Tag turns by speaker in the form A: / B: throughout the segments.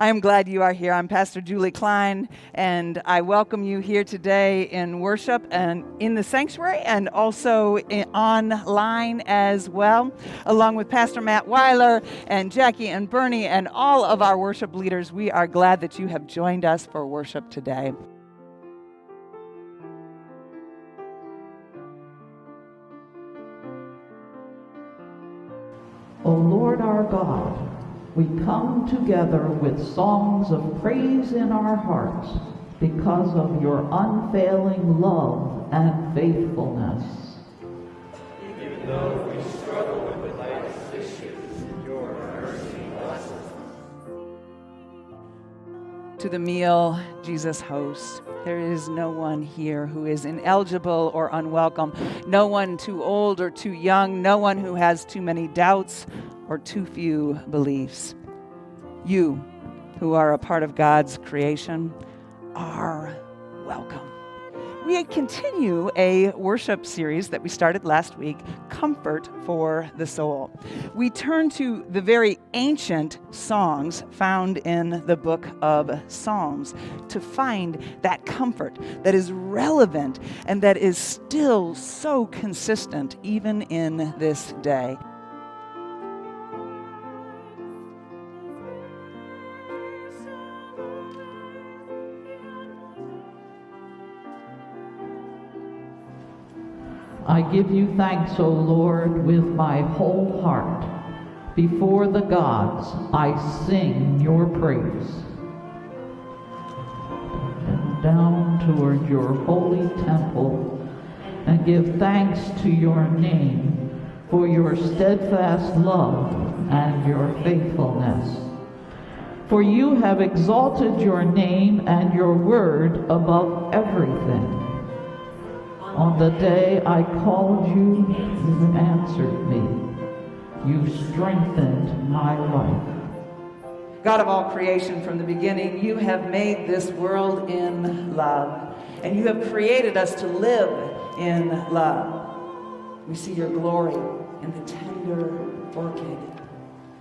A: I am glad you are here. I'm Pastor Julie Klein, and I welcome you here today in worship and in the sanctuary and also online as well, along with Pastor Matt Weiler and Jackie and Bernie and all of our worship leaders. We are glad that you have joined us for worship today.
B: O Lord our God, we come together with songs of praise in our hearts because of your unfailing love and faithfulness.
C: Even though we struggle with life's issues, your mercy blesses us.
A: To the meal Jesus hosts, there is no one here who is ineligible or unwelcome, no one too old or too young, no one who has too many doubts or too few beliefs. You, who are a part of God's creation, are welcome. We continue a worship series that we started last week, Comfort for the Soul. We turn to the very ancient songs found in the book of Psalms to find that comfort that is relevant and that is still so consistent even in this day.
B: I give you thanks, O Lord, with my whole heart. Before the gods, I sing your praise. And down toward your holy temple and give thanks to your name for your steadfast love and your faithfulness. For you have exalted your name and your word above everything. On the day I called you, you answered me. You strengthened my life.
A: God of all creation from the beginning, you have made this world in love, and you have created us to live in love. We see your glory in the tender orchid,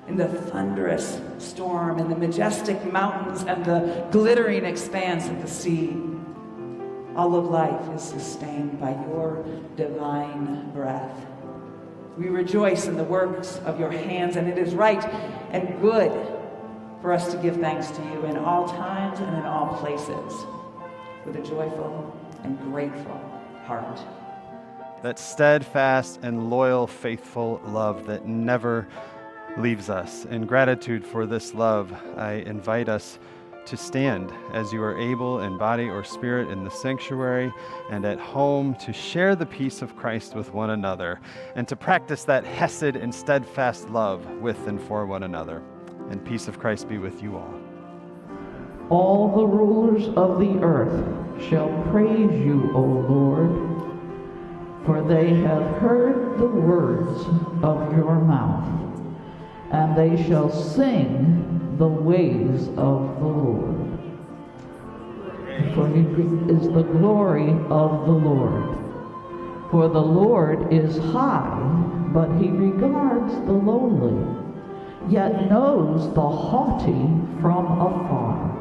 A: in the thunderous storm, in the majestic mountains, and the glittering expanse of the sea. All of life is sustained by your divine breath. We rejoice in the works of your hands, and it is right and good for us to give thanks to you in all times and in all places with a joyful and grateful heart.
D: That steadfast and loyal, faithful love that never leaves us. In gratitude for this love, I invite us to stand as you are able in body or spirit in the sanctuary and at home to share the peace of Christ with one another and to practice that hesed and steadfast love with and for one another. And peace of Christ be with you all.
B: All the rulers of the earth shall praise you, O Lord, for they have heard the words of your mouth, and they shall sing the ways of the Lord. For he is the glory of the Lord. For the Lord is high, but he regards the lowly, yet knows the haughty from afar.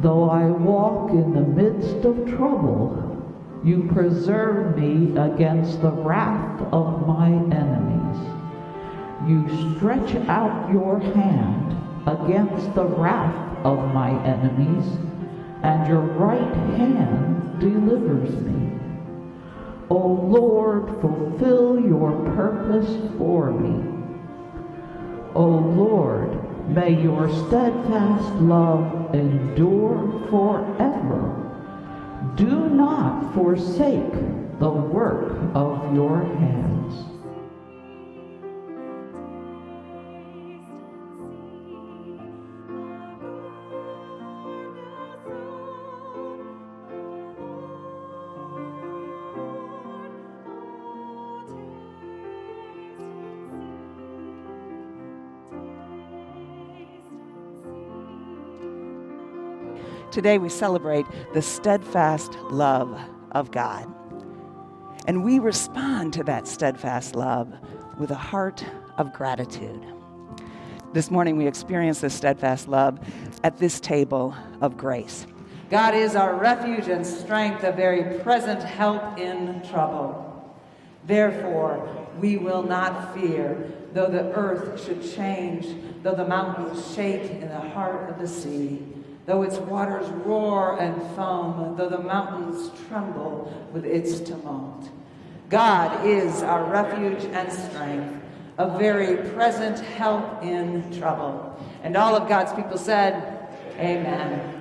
B: Though I walk in the midst of trouble, you preserve me against the wrath of my enemies. You stretch out your hand against the wrath of my enemies, and your right hand delivers me. O Lord, fulfill your purpose for me. O Lord, may your steadfast love endure forever. Do not forsake the work of your hands.
A: Today we celebrate the steadfast love of God. And we respond to that steadfast love with a heart of gratitude. This morning we experience this steadfast love at this table of grace. God is our refuge and strength, a very present help in trouble. Therefore, we will not fear, though the earth should change, though the mountains shake in the heart of the sea, though its waters roar and foam, though the mountains tremble with its tumult. God is our refuge and strength, a very present help in trouble. And all of God's people said, Amen.